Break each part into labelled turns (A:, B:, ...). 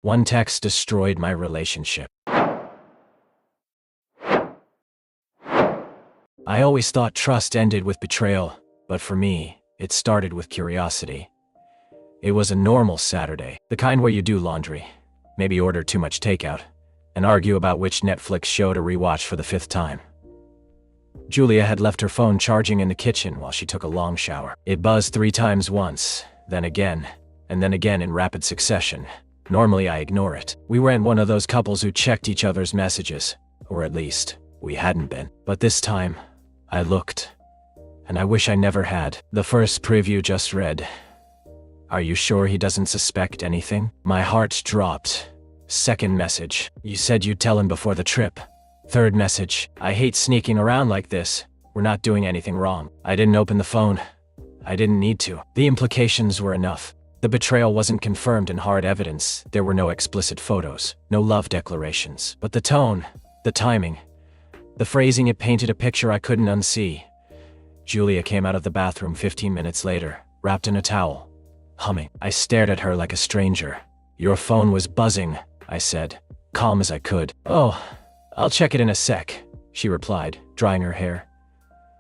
A: One text destroyed my relationship. I always thought trust ended with betrayal, but for me, it started with curiosity. It was a normal Saturday, the kind where you do laundry, maybe order too much takeout, and argue about which Netflix show to rewatch for the 5th time. Julia had left her phone charging in the kitchen while she took a long shower. It buzzed 3 times once, then again, and then again in rapid succession. Normally I ignore it. We weren't one of those couples who checked each other's messages, or at least, we hadn't been. But this time, I looked, and I wish I never had. The first preview just read, "Are you sure he doesn't suspect anything?" My heart dropped. Second message, "You said you'd tell him before the trip." Third message, "I hate sneaking around like this. We're not doing anything wrong." I didn't open the phone. I didn't need to. The implications were enough. The betrayal wasn't confirmed in hard evidence. There were no explicit photos, no love declarations. But the tone, the timing, the phrasing, it painted a picture I couldn't unsee. Julia came out of the bathroom 15 minutes later, wrapped in a towel, humming. I stared at her like a stranger. "Your phone was buzzing," I said, calm as I could. "Oh, I'll check it in a sec," she replied, drying her hair.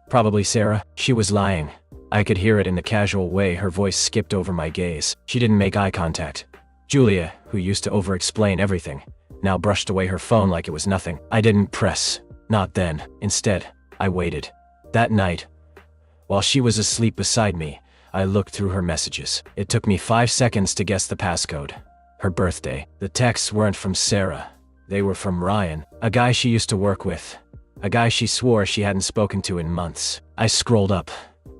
A: "Probably Sarah." She was lying. I could hear it in the casual way her voice skipped over my gaze. She didn't make eye contact. Julia, who used to over-explain everything, now brushed away her phone like it was nothing. I didn't press. Not then. Instead, I waited. That night, while she was asleep beside me, I looked through her messages. It took me 5 seconds to guess the passcode. Her birthday. The texts weren't from Sarah. They were from Ryan, a guy she used to work with. A guy she swore she hadn't spoken to in months. I scrolled up.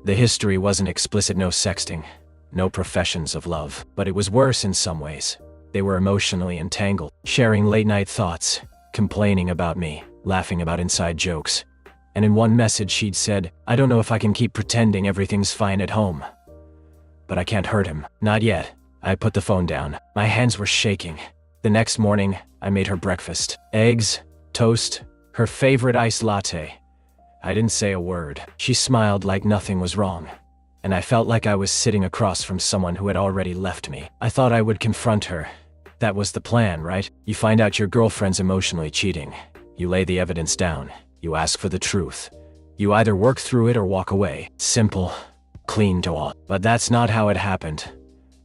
A: The history wasn't explicit, no sexting, no professions of love. But it was worse in some ways. They were emotionally entangled, sharing late-night thoughts, complaining about me, laughing about inside jokes. And in one message she'd said, "I don't know if I can keep pretending everything's fine at home. But I can't hurt him. Not yet." I put the phone down. My hands were shaking. The next morning, I made her breakfast. Eggs, toast, her favorite iced latte. I didn't say a word. She smiled like nothing was wrong. And I felt like I was sitting across from someone who had already left me. I thought I would confront her. That was the plan, right? You find out your girlfriend's emotionally cheating. You lay the evidence down. You ask for the truth. You either work through it or walk away. Simple, clean to all. But that's not how it happened.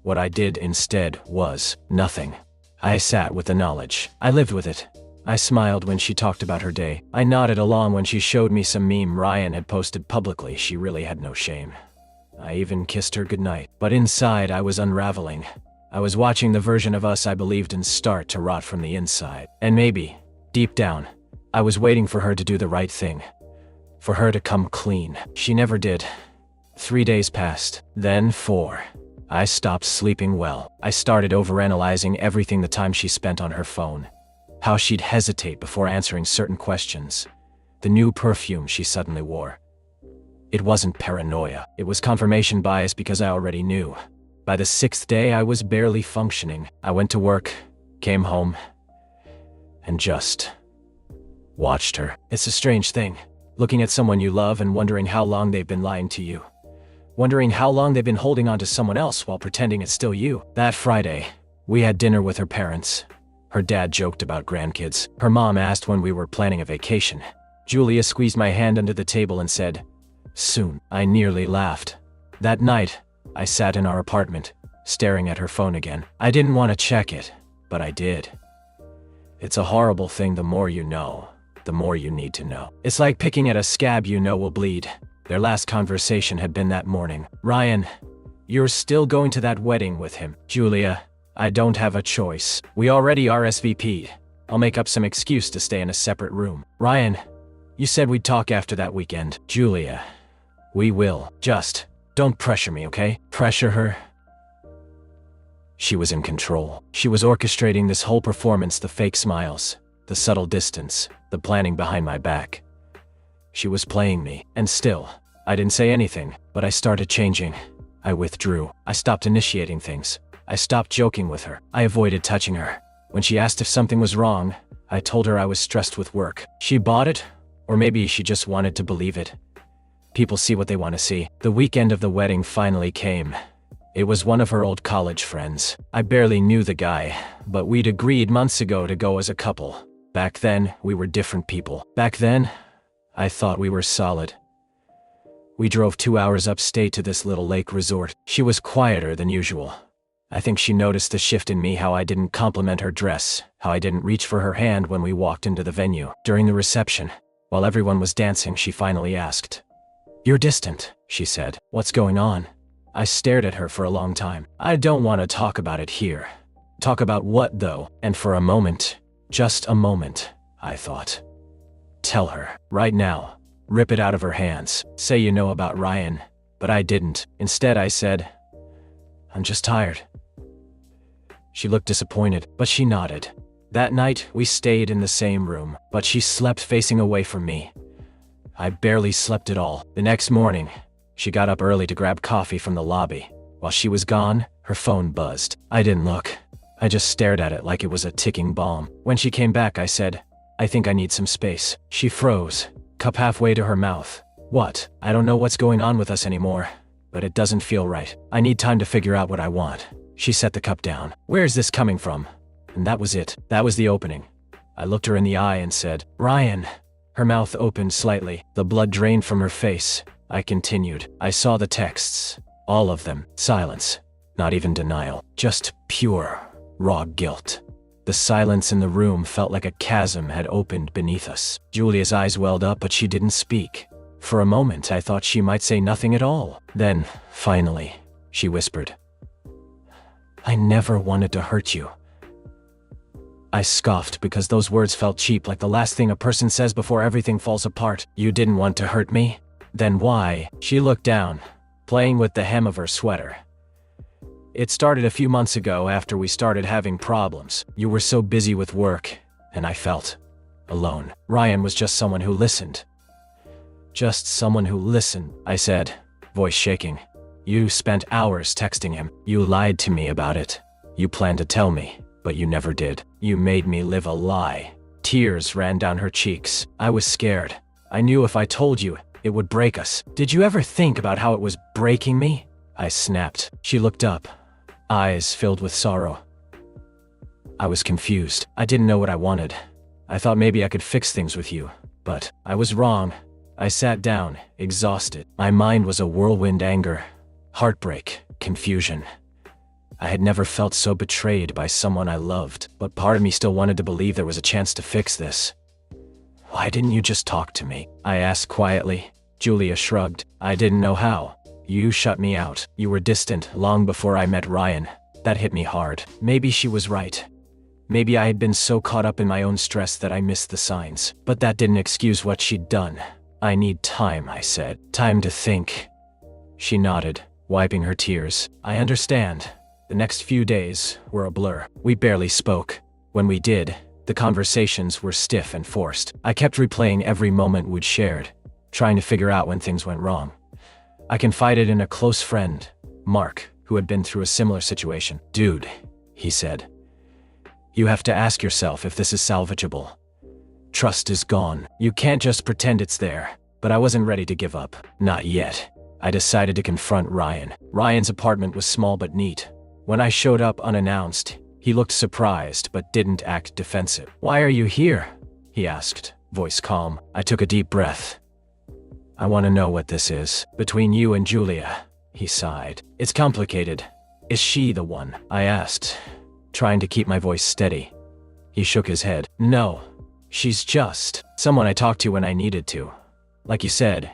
A: What I did instead was nothing. I sat with the knowledge. I lived with it. I smiled when she talked about her day. I nodded along when she showed me some meme Ryan had posted publicly. She really had no shame. I even kissed her goodnight. But inside, I was unraveling. I was watching the version of us I believed in start to rot from the inside. And maybe, deep down, I was waiting for her to do the right thing. For her to come clean. She never did. 3 days passed. Then 4. I stopped sleeping well. I started overanalyzing everything, the time she spent on her phone. How she'd hesitate before answering certain questions. The new perfume she suddenly wore. It wasn't paranoia. It was confirmation bias because I already knew. By the 6th day, I was barely functioning. I went to work, came home, and just watched her. It's a strange thing, looking at someone you love and wondering how long they've been lying to you. Wondering how long they've been holding on to someone else while pretending it's still you. That Friday, we had dinner with her parents. Her dad joked about grandkids. Her mom asked when we were planning a vacation. Julia squeezed my hand under the table and said, "Soon." I nearly laughed. That night, I sat in our apartment, staring at her phone again. I didn't want to check it, but I did. It's a horrible thing. The more you know, the more you need to know. It's like picking at a scab you know will bleed. Their last conversation had been that morning. "Ryan, you're still going to that wedding with him." "Julia, I don't have a choice. We already RSVP'd. I'll make up some excuse to stay in a separate room." "Ryan, you said we'd talk after that weekend." "Julia, we will. Just don't pressure me, okay?" Pressure her? She was in control. She was orchestrating this whole performance, the fake smiles, the subtle distance, the planning behind my back. She was playing me, and still, I didn't say anything, but I started changing. I withdrew. I stopped initiating things. I stopped joking with her. I avoided touching her. When she asked if something was wrong, I told her I was stressed with work. She bought it, or maybe she just wanted to believe it. People see what they want to see. The weekend of the wedding finally came. It was one of her old college friends. I barely knew the guy, but we'd agreed months ago to go as a couple. Back then, we were different people. Back then, I thought we were solid. We drove 2 hours upstate to this little lake resort. She was quieter than usual. I think she noticed the shift in me, how I didn't compliment her dress, how I didn't reach for her hand when we walked into the venue. During the reception, while everyone was dancing, she finally asked, "You're distant," she said. "What's going on?" I stared at her for a long time. I don't want to talk about it here. Talk about what, though? And for a moment, just a moment, I thought, tell her, right now. Rip it out of her hands. Say you know about Ryan. But I didn't. Instead, I said, "I'm just tired." She looked disappointed, but she nodded. That night, we stayed in the same room, but she slept facing away from me. I barely slept at all. The next morning, she got up early to grab coffee from the lobby. While she was gone, her phone buzzed. I didn't look. I just stared at it like it was a ticking bomb. When she came back, I said, "I think I need some space." She froze, cup halfway to her mouth. "What? I don't know what's going on with us anymore, but it doesn't feel right. I need time to figure out what I want." She set the cup down. "Where is this coming from?" And that was it. That was the opening. I looked her in the eye and said, "Ryan." Her mouth opened slightly. The blood drained from her face. I continued. I saw the texts. All of them. Silence. Not even denial. Just pure, raw guilt. The silence in the room felt like a chasm had opened beneath us. Julia's eyes welled up, but she didn't speak. For a moment, I thought she might say nothing at all. Then, finally, she whispered, "I never wanted to hurt you." I scoffed because those words felt cheap, like the last thing a person says before everything falls apart. "You didn't want to hurt me? Then why?" She looked down, playing with the hem of her sweater. "It started a few months ago after we started having problems. You were so busy with work, and I felt alone. Ryan was just someone who listened. Just someone who listened," I said, voice shaking. "You spent hours texting him. You lied to me about it. You planned to tell me, but you never did. You made me live a lie." Tears ran down her cheeks. I was scared. I knew if I told you, it would break us. "Did you ever think about how it was breaking me?" I snapped. She looked up, eyes filled with sorrow. I was confused. I didn't know what I wanted. I thought maybe I could fix things with you, but I was wrong. I sat down, exhausted. My mind was a whirlwind: anger, heartbreak, confusion. I had never felt so betrayed by someone I loved, but part of me still wanted to believe there was a chance to fix this. "Why didn't you just talk to me?" I asked quietly. Julia shrugged. "I didn't know how. You shut me out. You were distant long before I met Ryan." That hit me hard. Maybe she was right. Maybe I had been so caught up in my own stress that I missed the signs. But that didn't excuse what she'd done. "I need time," I said. "Time to think." She nodded, wiping her tears. "I understand." The next few days were a blur. We barely spoke. When we did, the conversations were stiff and forced. I kept replaying every moment we'd shared, trying to figure out when things went wrong. I confided in a close friend, Mark, who had been through a similar situation. "Dude," he said, "you have to ask yourself if this is salvageable. Trust is gone. You can't just pretend it's there." But I wasn't ready to give up. Not yet. I decided to confront Ryan. Ryan's apartment was small but neat. When I showed up unannounced, he looked surprised but didn't act defensive. "Why are you here?" he asked, voice calm. I took a deep breath. "I want to know what this is. Between you and Julia," he sighed. "It's complicated. Is she the one?" I asked, trying to keep my voice steady. He shook his head. "No. She's just someone I talked to when I needed to. Like you said,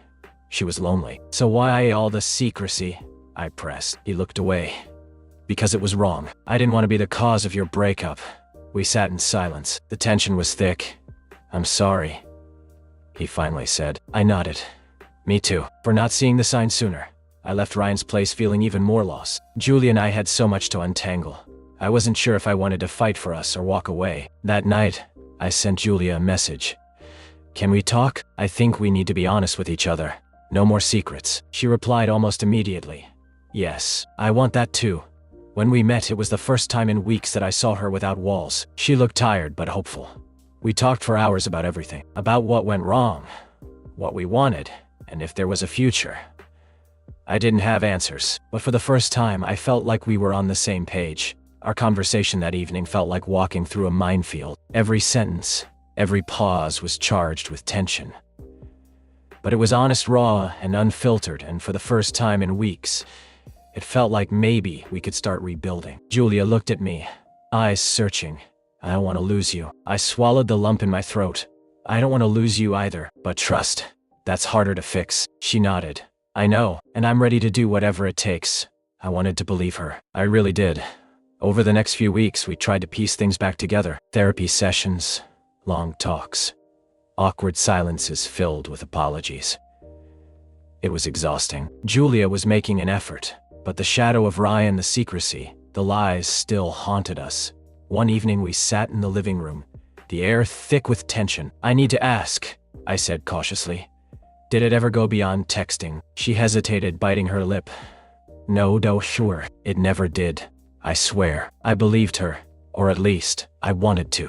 A: she was lonely." "So why all the secrecy?" I pressed. He looked away. "Because it was wrong. I didn't want to be the cause of your breakup." We sat in silence. The tension was thick. "I'm sorry," he finally said. I nodded. "Me too. For not seeing the sign sooner." I left Ryan's place feeling even more lost. Julia and I had so much to untangle. I wasn't sure if I wanted to fight for us or walk away. That night, I sent Julia a message. "Can we talk? I think we need to be honest with each other. No more secrets." She replied almost immediately. "Yes, I want that too." When we met, it was the first time in weeks that I saw her without walls. She looked tired but hopeful. We talked for hours about everything. About what went wrong, what we wanted, and if there was a future. I didn't have answers, but for the first time I felt like we were on the same page. Our conversation that evening felt like walking through a minefield. Every sentence, every pause was charged with tension. But it was honest, raw, and unfiltered, and for the first time in weeks, it felt like maybe we could start rebuilding. Julia looked at me, eyes searching. I don't want to lose you. I swallowed the lump in my throat. I don't want to lose you either, but trust, that's harder to fix. She nodded. I know, and I'm ready to do whatever it takes. I wanted to believe her. I really did. Over the next few weeks, we tried to piece things back together. Therapy sessions, long talks, awkward silences filled with apologies. It was exhausting. Julia was making an effort, but the shadow of Ryan, the secrecy, the lies still haunted us. One evening we sat in the living room, the air thick with tension. I need to ask, I said cautiously. Did it ever go beyond texting? She hesitated, biting her lip. No, sure, it never did. I swear. I believed her, or at least, I wanted to.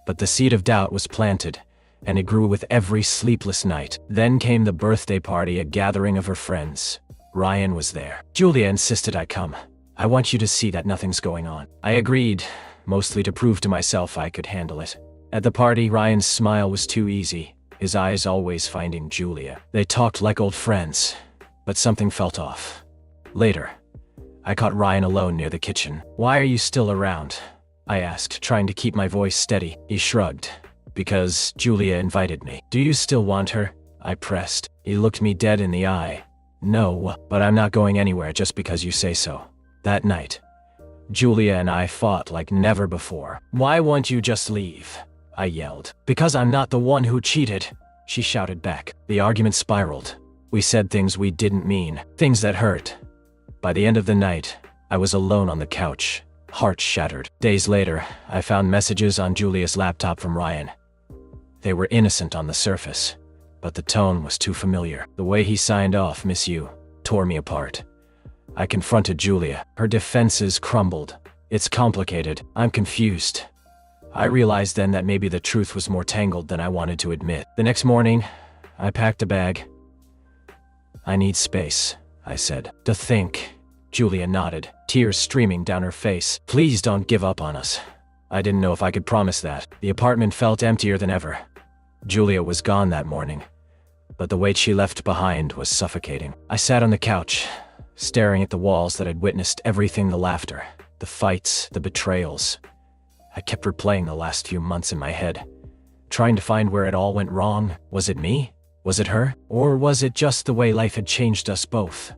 A: But the seed of doubt was planted, and it grew with every sleepless night. Then came the birthday party, a gathering of her friends. Ryan was there. Julia insisted I come. I want you to see that nothing's going on. I agreed, mostly to prove to myself I could handle it. At the party, Ryan's smile was too easy, his eyes always finding Julia. They talked like old friends, but something felt off. Later, I caught Ryan alone near the kitchen. Why are you still around? I asked, trying to keep my voice steady. He shrugged. Because Julia invited me. Do you still want her? I pressed. He looked me dead in the eye. No, but I'm not going anywhere just because you say so. That night, Julia and I fought like never before. Why won't you just leave? I yelled. Because I'm not the one who cheated, she shouted back. The argument spiraled. We said things we didn't mean, things that hurt. By the end of the night, I was alone on the couch, heart shattered. Days later, I found messages on Julia's laptop from Ryan. They were innocent on the surface, but the tone was too familiar. The way he signed off, "Miss you," tore me apart. I confronted Julia. Her defenses crumbled. It's complicated. I'm confused. I realized then that maybe the truth was more tangled than I wanted to admit. The next morning, I packed a bag. I need space, I said. To think. Julia nodded, tears streaming down her face. Please don't give up on us. I didn't know if I could promise that. The apartment felt emptier than ever. Julia was gone that morning, but the weight she left behind was suffocating. I sat on the couch, staring at the walls that had witnessed everything, the laughter, the fights, the betrayals. I kept replaying the last few months in my head, trying to find where it all went wrong. Was it me? Was it her? Or was it just the way life had changed us both?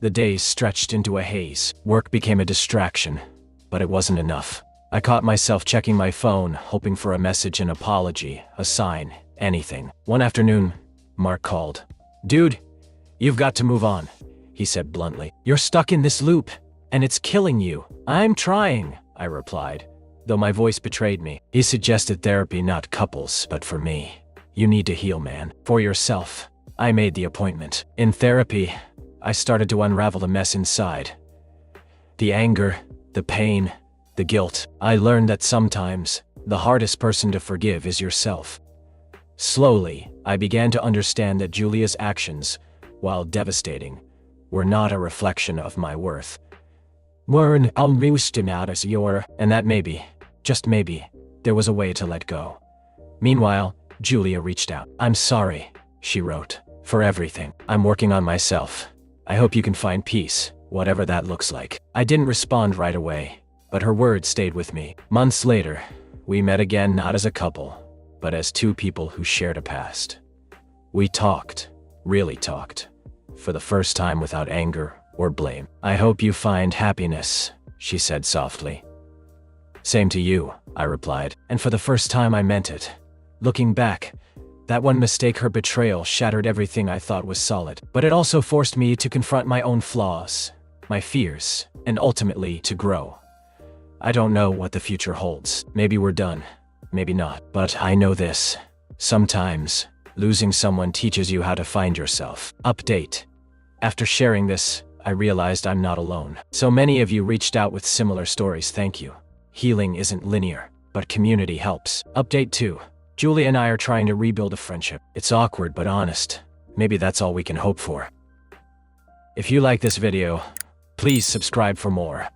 A: The days stretched into a haze. Work became a distraction, but it wasn't enough. I caught myself checking my phone, hoping for a message, an apology, a sign, anything. One afternoon, Mark called. Dude, you've got to move on, he said bluntly. You're stuck in this loop, and it's killing you. I'm trying, I replied, though my voice betrayed me. He suggested therapy, not couples, but for me. You need to heal, man. For yourself. I made the appointment. In therapy, I started to unravel the mess inside. The anger, the pain, the guilt. I learned that sometimes, the hardest person to forgive is yourself. Slowly, I began to understand that Julia's actions, while devastating, were not a reflection of my worth. And that maybe, just maybe, there was a way to let go. Meanwhile, Julia reached out. I'm sorry, she wrote, for everything. I'm working on myself. I hope you can find peace, whatever that looks like. I didn't respond right away, but her words stayed with me. Months later, we met again, not as a couple, but as two people who shared a past. We talked, really talked, for the first time without anger or blame. I hope you find happiness, she said softly. Same to you, I replied, and for the first time I meant it. Looking back, that one mistake, her betrayal, shattered everything I thought was solid, but it also forced me to confront my own flaws, my fears, and ultimately to grow. I don't know what the future holds. Maybe we're done, maybe not, but I know this. Sometimes, losing someone teaches you how to find yourself. Update. After sharing this, I realized I'm not alone. So many of you reached out with similar stories. Thank you. Healing isn't linear, but community helps. Update 2. Julia and I are trying to rebuild a friendship. It's awkward but honest. Maybe that's all we can hope for. If you like this video, please subscribe for more.